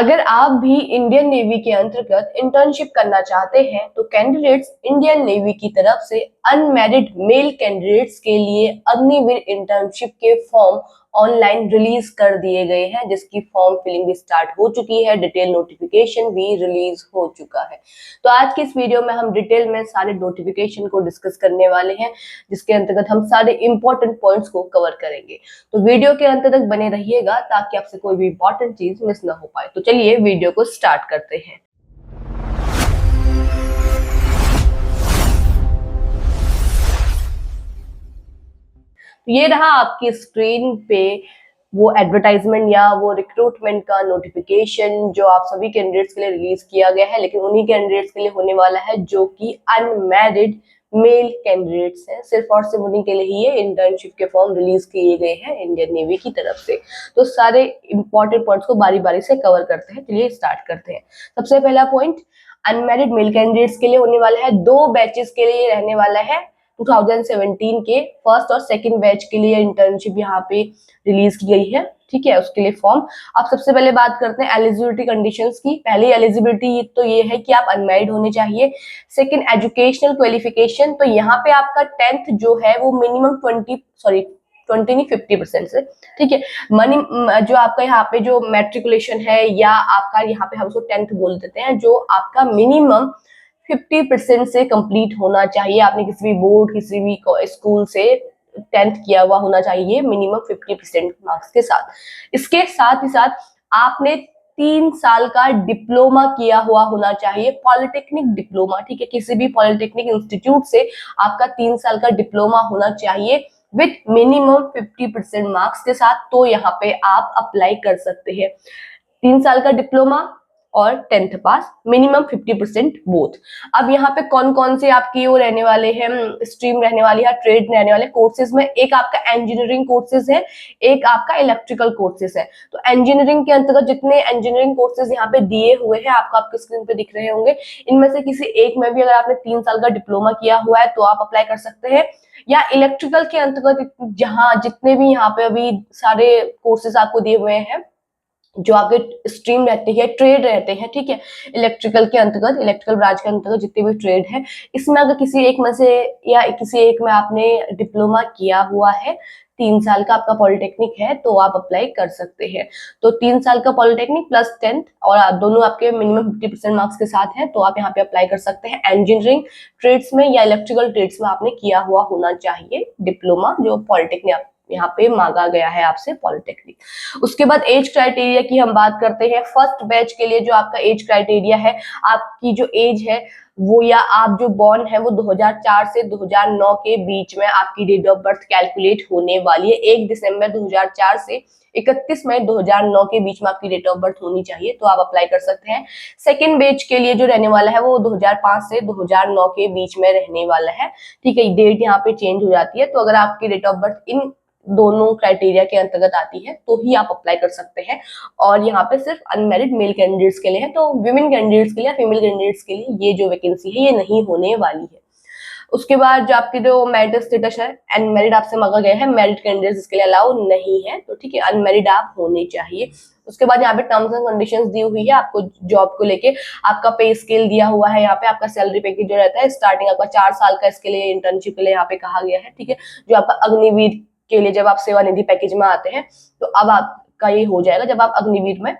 अगर आप भी इंडियन नेवी के अंतर्गत इंटर्नशिप करना चाहते हैं तो कैंडिडेट्स इंडियन नेवी की तरफ से अनमैरिड मेल कैंडिडेट्स के लिए अग्निवीर इंटर्नशिप के फॉर्म ऑनलाइन रिलीज कर दिए गए हैं, जिसकी फॉर्म फिलिंग भी स्टार्ट हो चुकी है, डिटेल नोटिफिकेशन भी रिलीज हो चुका है। तो आज के इस वीडियो में हम डिटेल में सारे नोटिफिकेशन को डिस्कस करने वाले हैं, जिसके अंतर्गत हम सारे इंपॉर्टेंट पॉइंट्स को कवर करेंगे। तो वीडियो के अंत तक बने रहिएगा ताकि आपसे कोई भी इंपॉर्टेंट चीज मिस ना हो पाए। तो चलिए वीडियो को स्टार्ट करते हैं। ये रहा आपकी स्क्रीन पे वो एडवर्टाइजमेंट या वो रिक्रूटमेंट का नोटिफिकेशन जो आप सभी कैंडिडेट्स के लिए रिलीज किया गया है, लेकिन उन्हीं कैंडिडेट्स के लिए होने वाला है जो कि अनमैरिड मेल कैंडिडेट्स हैं। सिर्फ और सिर्फ उन्हीं के लिए ही ये इंटर्नशिप के फॉर्म रिलीज किए गए हैं इंडियन नेवी की तरफ से। तो सारे इंपॉर्टेंट पॉइंट्स को बारी बारी से कवर करते हैं। चलिए स्टार्ट करते हैं। सबसे पहला पॉइंट, अनमैरिड मेल कैंडिडेट्स के लिए होने वाला है, 2 बैचेस के लिए रहने वाला है। 2017 के फर्स्ट और सेकंड बैच के लिए इंटर्नशिप यहाँ पे रिलीज की गई है, ठीक है, उसके लिए फॉर्म। अब सबसे पहले बात करते हैं एलिजिबिलिटी कंडीशंस की। पहली एलिजिबिलिटी तो ये है कि आप अनमैरिड होने चाहिए। सेकंड, एजुकेशनल क्वालिफिकेशन, तो यहाँ पे आपका 10th जो है वो मिनिमम 20 नहीं 50% से, ठीक है। मनी जो आपका यहाँ पे जो मैट्रिकुलेशन है या आपका यहाँ पे हम उसको 10th बोल देते हैं, जो आपका मिनिमम 50% से कंप्लीट होना चाहिए। आपने किसी भी बोर्ड किसी भी स्कूल से 10th किया हुआ होना चाहिए मिनिमम 50% मार्क्स के साथ। इसके साथ ही साथ आपने 3 साल का डिप्लोमा किया हुआ होना चाहिए, पॉलिटेक्निक डिप्लोमा, ठीक है। किसी भी पॉलिटेक्निक इंस्टीट्यूट से आपका 3 साल का डिप्लोमा होना चाहिए विथ मिनिमम 50% मार्क्स के साथ। तो यहाँ पे आप अप्लाई कर सकते हैं। 3 साल का डिप्लोमा और 10th पास, मिनिमम 50% बोथ। अब यहाँ पे कौन कौन से आपकी वो रहने वाले हैं, स्ट्रीम रहने वाली है, ट्रेड रहने वाले कोर्सेज में, एक आपका इंजीनियरिंग कोर्सेज है, एक आपका इलेक्ट्रिकल कोर्सेज है। तो इंजीनियरिंग के अंतर्गत जितने इंजीनियरिंग कोर्सेज यहाँ पे दिए हुए हैं आपको आपके स्क्रीन पे दिख रहे होंगे, इनमें से किसी एक में भी अगर आपने 3 साल का डिप्लोमा किया हुआ है तो आप अप्लाई कर सकते हैं। या इलेक्ट्रिकल के अंतर्गत जहाँ जितने भी यहाँ पे अभी सारे कोर्सेज आपको दिए हुए हैं, जो आपके स्ट्रीम रहती है, ट्रेड रहते हैं, ठीक है, इलेक्ट्रिकल के अंतर्गत, इलेक्ट्रिकल ब्रांच के अंतर्गत जितने भी ट्रेड है, इसमें अगर किसी एक में से या किसी एक में आपने डिप्लोमा किया हुआ है, 3 साल का आपका पॉलिटेक्निक है, तो आप अप्लाई कर सकते हैं। तो 3 साल का पॉलिटेक्निक प्लस 10th और आप दोनों आपके मिनिमम 50% मार्क्स के साथ हैं, तो आप यहाँ पे अप्लाई कर सकते हैं। इंजीनियरिंग ट्रेड्स में या इलेक्ट्रिकल ट्रेड्स में आपने किया हुआ होना चाहिए डिप्लोमा, जो पॉलिटेक्निक यहाँ पे मांगा गया है आपसे पॉलिटेक्निक। उसके बाद एज क्राइटेरिया की हम बात करते हैं। फर्स्ट बैच के लिए जो आपका एज क्राइटेरिया है, आपकी जो एज है वो, या आप जो बॉर्न है वो 2004 से 2009 के बीच में आपकी डेट ऑफ बर्थ कैलकुलेट होने वाली है। 1 दिसंबर 2004 से 31 मई 2009 के बीच में आपकी डेट ऑफ बर्थ होनी चाहिए, तो आप अप्लाई कर सकते हैं। सेकेंड बैच के लिए जो रहने वाला है वो 2005 से 2009 के बीच में रहने वाला है, ठीक है। डेट यहाँ पे चेंज हो जाती है, तो अगर आपकी डेट ऑफ बर्थ इन दोनों क्राइटेरिया के अंतर्गत आती है तो ही आप अप्लाई कर सकते हैं। और यहाँ पे सिर्फ अनमैरिड मेल कैंडिडेट्स के लिए है, तो विमेन कैंडिडेट्स के लिए, फीमेल कैंडिडेट्स के लिए ये जो वैकेंसी है ये नहीं होने वाली है। उसके बाद जो आपकी जो मैरिड स्टेटस है, अनमैरिड आपसे मांगा गया है, मैरिड कैंडिडेट्स इसके लिए अलाउ नहीं है, तो ठीक है, अनमैरिड आप होने चाहिए। उसके बाद यहाँ पे टर्म्स एंड कंडीशंस दी हुई है आपको जॉब को लेके। आपका पे स्केल दिया हुआ है, यहाँ पे आपका सैलरी पैकेज जो रहता है स्टार्टिंग आपका 4 साल का इसके लिए इंटर्नशिप के लिए यहाँ पे कहा गया है, ठीक है। जो आपका अग्निवीर के लिए जब आप सेवानिधि पैकेज में आते हैं तो अब आपका ये हो जाएगा जब आप अग्निवीर में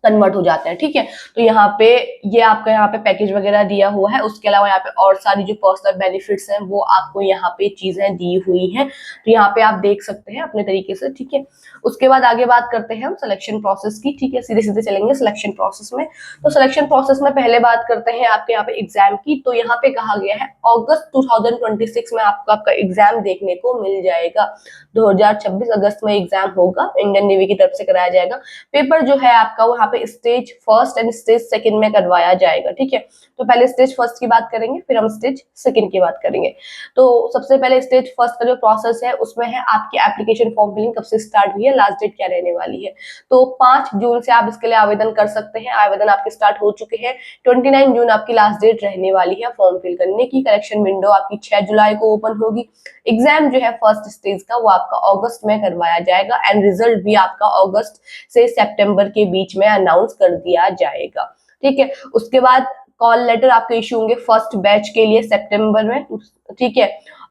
कन्वर्ट हो जाते हैं, ठीक है। तो यहाँ पे ये आपका यहाँ पे पैकेज वगैरह दिया हुआ है। उसके अलावा यहाँ पे और सारी जो पर्सनल बेनिफिट्स हैं वो आपको यहाँ पे चीजें दी हुई हैं, तो यहाँ पे आप देख सकते हैं अपने तरीके से, ठीक है। उसके बाद आगे बात करते हैं हम सिलेक्शन प्रोसेस की, ठीक है, सीधे सीधे चलेंगे सिलेक्शन प्रोसेस में। तो सिलेक्शन प्रोसेस में पहले बात करते हैं आपके यहाँ पे एग्जाम की। तो यहाँ पे कहा गया है अगस्त 2026 में आपको आपका एग्जाम देखने को मिल जाएगा। 2026 अगस्त में एग्जाम होगा, इंडियन नेवी की तरफ से कराया जाएगा। पेपर जो है आपका वहाँ पे stage first and stage second में करवाया जाएगा, ठीक है। तो पहले स्टेज फर्स्ट की बात करेंगे, फिर हम स्टेज सेकंड की बात करेंगे। तो सबसे पहले स्टेज फर्स्ट का जो प्रोसेस है उसमें है आपकी एप्लीकेशन फॉर्म फिलिंग कब से स्टार्ट हुई है, लास्ट डेट क्या रहने वाली है। तो 5 जून से आप इसके लिए आवेदन कर सकते हैं। आवेदन आपके स्टार्ट हो चुके हैं। 29 जून आपकी लास्ट डेट रहने वाली है फॉर्म फिल करने की। करेक्शन विंडो आपकी 6 जुलाई को ओपन होगी। एग्जाम जो है फर्स्ट स्टेज का वो आपका अगस्त में करवाया जाएगा एंड रिजल्ट भी आपका अगस्त से सितंबर के बीच में अनाउंस कर दिया जाएगा। ठीक है, उसके बाद कॉल लेटर आपके इशू होंगे फर्स्ट बैच के लिए सितंबर में। ठीक है,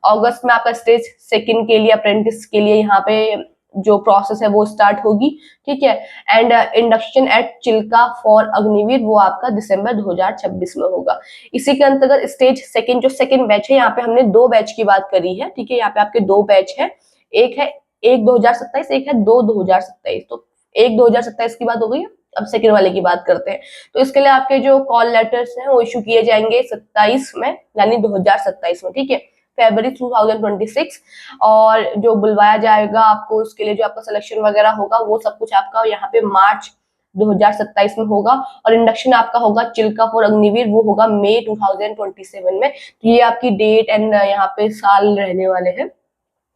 अगस्त में आपका स्टेज सेकंड के लिए अप्रेंटिस के लिए यहाँ पे जो प्रोसेस है वो स्टार्ट होगी। ठीक है, and induction at Chilka for Agniveer वो आपका दिसंबर 2026 में होगा। इसी के अंतर्गत स्टेज सेकंड जो सेकंड बैच है, यहाँ पे हमने 2 बैच की बात करी है। ठीक है, यहाँ पे आपके 2 बैच है, एक है 1/2027, एक है 2/2027। तो 1/2027 की बात हो गई है, अब सेकंड वाले की बात करते हैं। तो इसके लिए आपके जो कॉल लेटर्स हैं वो इशू किए जाएंगे 27 में, यानी 2027 में। ठीक है, फरवरी 2026। और जो बुलवाया जाएगा आपको उसके लिए, जो आपका सिलेक्शन वगैरह होगा वो सब कुछ आपका यहाँ पे मार्च 2027 में होगा। और इंडक्शन आपका होगा चिल्का फॉर अग्निवीर, वो होगा मई 2027 में। तो ये आपकी डेट एंड यहाँ पे साल रहने वाले हैं।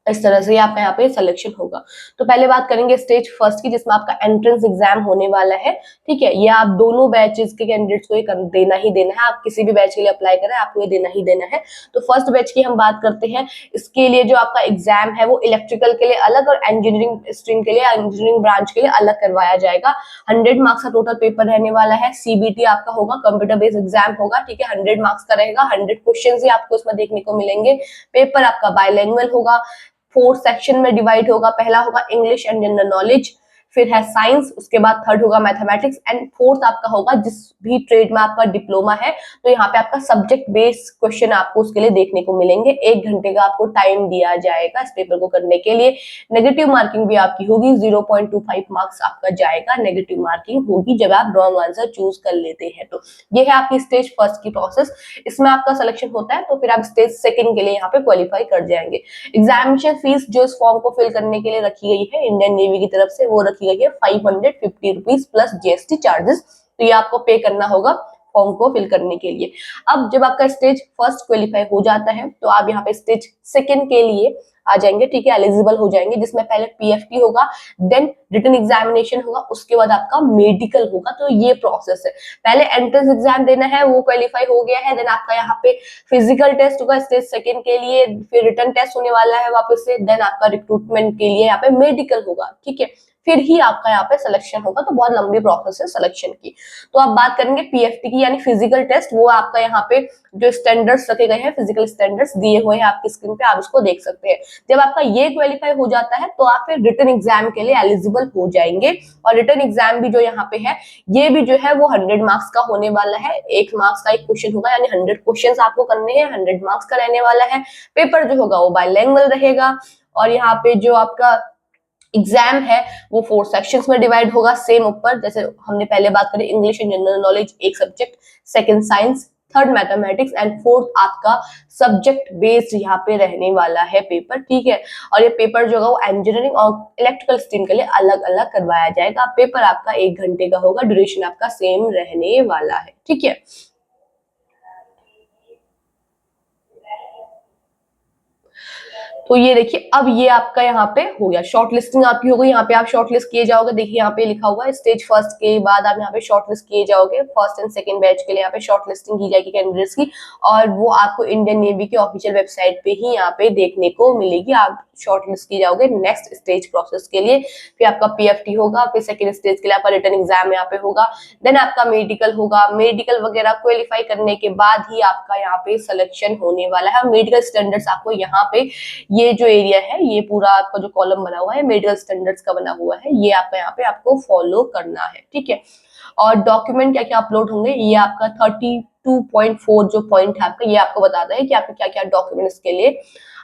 इस तरह से आपका यहाँ पे सिलेक्शन होगा। तो पहले बात करेंगे स्टेज फर्स्ट की, जिसमें आपका एंट्रेंस एग्जाम होने वाला है। ठीक है, ये आप दोनों बैचेस के कैंडिडेट्स को ये देना ही देना है। आप किसी भी बैच के लिए अप्लाई करें, आपको ये देना ही देना है। तो फर्स्ट बैच की हम बात करते हैं। इसके लिए जो आपका एग्जाम है वो इलेक्ट्रिकल के लिए अलग और इंजीनियरिंग स्ट्रीम के लिए, इंजीनियरिंग ब्रांच के लिए अलग करवाया जाएगा। 100 मार्क्स का टोटल पेपर रहने वाला है। सीबीटी आपका होगा, कंप्यूटर बेस्ड एग्जाम होगा। ठीक है, 100 मार्क्स का रहेगा। 100 क्वेश्चन ही आपको इसमें देखने को मिलेंगे। पेपर आपका बायलैंग्वेज होगा, 4 सेक्शन में डिवाइड होगा। पहला होगा इंग्लिश एंड जनरल नॉलेज, फिर है साइंस, उसके बाद थर्ड होगा मैथमेटिक्स, एंड फोर्थ आपका होगा जिस भी ट्रेड में आपका डिप्लोमा है तो यहाँ पे आपका सब्जेक्ट बेस्ड क्वेश्चन आपको उसके लिए देखने को मिलेंगे। 1 घंटे का आपको टाइम दिया जाएगा इस पेपर को करने के लिए। नेगेटिव मार्किंग भी आपकी होगी, 0.25 मार्क्स आपका जाएगा। नेगेटिव मार्किंग होगी जब आप रॉन्ग आंसर चूज कर लेते हैं। तो ये है आपकी स्टेज फर्स्ट की प्रोसेस। इसमें आपका सिलेक्शन होता है तो फिर आप स्टेज सेकंड के लिए यहाँ पे क्वालिफाई कर जाएंगे। एग्जामिनेशन फीस जो इस फॉर्म को फिल करने के लिए रखी गई है इंडियन नेवी की तरफ से, वो रखी गई है 550 रुपीज प्लस जीएसटी चार्जेस। तो ये आपको पे करना होगा फॉर्म को फिल करने के लिए। अब जब आपका स्टेज फर्स्ट क्वालिफाई हो जाता है तो आप यहाँ पे स्टेज सेकंड के लिए आ जाएंगे। ठीक है, एलिजिबल हो जाएंगे, जिसमें पहले पीएफटी होगा, देन रिटन एग्जामिनेशन होगा, उसके बाद आपका मेडिकल होगा। तो ये प्रोसेस है। पहले एंट्रेंस एग्जाम देना है, वो क्वालिफाई हो गया है, देन आपका यहाँ पे फिजिकल टेस्ट होगा स्टेज सेकंड के लिए, फिर रिटन टेस्ट होने वाला है वापस से, देन आपका रिक्रूटमेंट के लिए यहाँ पे मेडिकल होगा। ठीक है, फिर ही आपका यहाँ पे सिलेक्शन होगा। तो बहुत लंबी प्रोसेस है सिलेक्शन की। तो आप बात करेंगे पीएफटी की, यानी फिजिकल टेस्ट। वो आपका यहाँ पे जो स्टैंडर्ड्स रखे गए हैं, फिजिकल स्टैंडर्ड्स दिए हुए हैं आपकी स्क्रीन पे, आप इसको देख सकते हैं। जब आपका ये क्वालिफाई हो जाता है तो आप फिर रिटन एग्जाम के लिए एलिजिबल हो जाएंगे। और रिटन एग्जाम भी जो यहाँ पे है, ये भी जो है वो 100 मार्क्स का होने वाला है। 1 मार्क्स का एक क्वेश्चन होगा, यानी 100 क्वेश्चन आपको करने हैं, 100 मार्क्स का रहने वाला है। पेपर जो होगा वो बायलैंग्वेज रहेगा। और यहाँ पे जो आपका एग्जाम है वो 4 सेक्शंस में डिवाइड होगा। सेम ऊपर जैसे हमने पहले बात करी, इंग्लिश एंड जनरल नॉलेज एक subject, second science, third mathematics and fourth आपका सब्जेक्ट बेस्ड यहाँ पे रहने वाला है पेपर। ठीक है, और ये पेपर जो होगा वो इंजीनियरिंग और इलेक्ट्रिकल स्ट्रीम के लिए अलग अलग करवाया जाएगा। पेपर आपका 1 घंटे का होगा, ड्यूरेशन आपका सेम रहने वाला है। ठीक है, तो ये देखिए, अब ये आपका यहाँ पे हो गया, शॉर्ट लिस्टिंग आपकी हो गई। यहाँ पे आप शॉर्ट लिस्ट किए जाओगे। देखिए यहाँ पे लिखा हुआ है स्टेज फर्स्ट के बाद आप यहाँ पे शॉर्ट लिस्ट किए जाओगे। फर्स्ट एंड सेकंड बैच के लिए यहाँ पे शॉर्ट लिस्टिंग की जाएगी कैंडिडेट्स की, और वो आपको इंडियन नेवी के ऑफिशियल वेबसाइट पे ही यहाँ पे देखने को मिलेगी। आप शॉर्ट लिस्ट किए जाओगे नेक्स्ट स्टेज प्रोसेस के लिए। फिर आपका पीएफटी होगा, फिर सेकंड स्टेज के लिए आपका रिटन एग्जाम यहाँ पे होगा, देन आपका मेडिकल होगा। मेडिकल वगैरह क्वालिफाई करने के बाद ही आपका यहाँ पे सिलेक्शन होने वाला है। मेडिकल स्टैंडर्ड्स आपको यहाँ पे, ये जो एरिया है, ये पूरा आपका जो कॉलम बना हुआ है मेडिकल स्टैंडर्ड्स का बना हुआ है, ये आपका यहाँ पे आपको फॉलो करना है। ठीक है, और डॉक्यूमेंट क्या क्या अपलोड होंगे, ये आपका 32.4 जो पॉइंट है आपका, ये आपको बताता है कि आपको क्या क्या डॉक्यूमेंट्स के लिए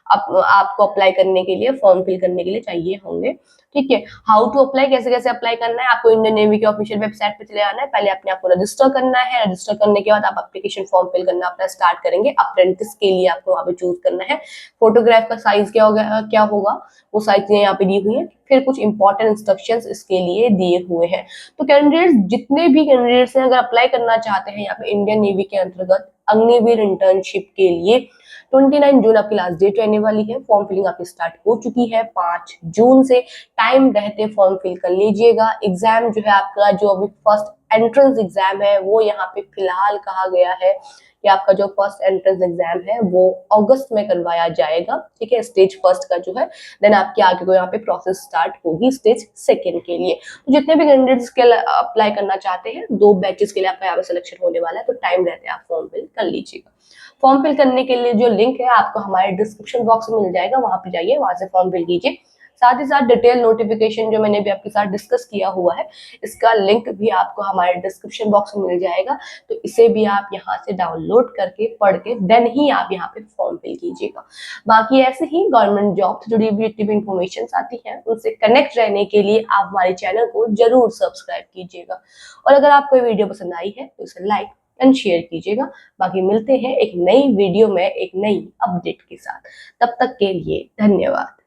आपको अप्लाई करने के लिए, फॉर्म फिल करने के लिए चाहिए होंगे। ठीक है, हाउ टू अप्लाई, कैसे कैसे अप्लाई करना है, आपको इंडियन नेवी के ऑफिशियल वेबसाइट पे चले आना है। पहले अपने आपको रजिस्टर करना है। रजिस्टर करने के बाद आप एप्लीकेशन फॉर्म फिल करना अपना स्टार्ट करेंगे। अप्रेंटिस के लिए आपको वहां पे चूज करना है। फोटोग्राफ का साइज क्या होगा वो साइज यहाँ पे दी हुई है। फिर कुछ इंपॉर्टेंट इंस्ट्रक्शंस इसके लिए दिए हुए हैं। तो कैंडिडेट्स, जितने भी कैंडिडेट्स हैं, अगर अप्लाई करना चाहते हैं यहाँ पे इंडियन नेवी के अंतर्गत अग्निवीर इंटर्नशिप के लिए, 29 जून आपकी लास्ट डेट रहने वाली है। फॉर्म फिलिंग आपकी स्टार्ट हो चुकी है 5 जून से। टाइम रहते फॉर्म फिल कर लीजिएगा। एग्जाम जो है आपका, जो अभी फर्स्ट एंट्रेंस एग्जाम है वो यहाँ पे फिलहाल कहा गया है कि आपका जो फर्स्ट एंट्रेंस एग्जाम है वो अगस्त में करवाया जाएगा, ठीक है, स्टेज फर्स्ट का जो है। देन आपके आगे को यहाँ पे प्रोसेस स्टार्ट होगी स्टेज सेकेंड के लिए। तो जितने भी कैंडिडेट्स के अप्लाई करना चाहते हैं, 2 बैचेस के लिए आपका यहाँ पे सिलेक्शन होने वाला है, तो टाइम रहते आप फॉर्म फिल कर लीजिएगा। फॉर्म फिल करने के लिए जो लिंक है आपको हमारे डिस्क्रिप्शन बॉक्स में मिल जाएगा, वहां पे जाइए, वहां से फॉर्म फिल कीजिए। साथ ही साथ डिटेल नोटिफिकेशन जो मैंने भी आपके साथ डिस्कस किया हुआ है, इसका लिंक भी आपको हमारे डिस्क्रिप्शन बॉक्स में मिल जाएगा। तो इसे भी आप यहाँ से डाउनलोड करके पढ़ के देन ही आप यहाँ पे फॉर्म फिल कीजिएगा। बाकी ऐसे ही गवर्नमेंट जॉब से जुड़ी हुई जितनी भी इंफॉर्मेशन आती है उनसे कनेक्ट रहने के लिए आप हमारे चैनल को जरूर सब्सक्राइब कीजिएगा। और अगर आपको वीडियो पसंद आई है तो इसे लाइक एंड शेयर कीजिएगा। बाकी मिलते हैं एक नई वीडियो में एक नई अपडेट के साथ। तब तक के लिए धन्यवाद।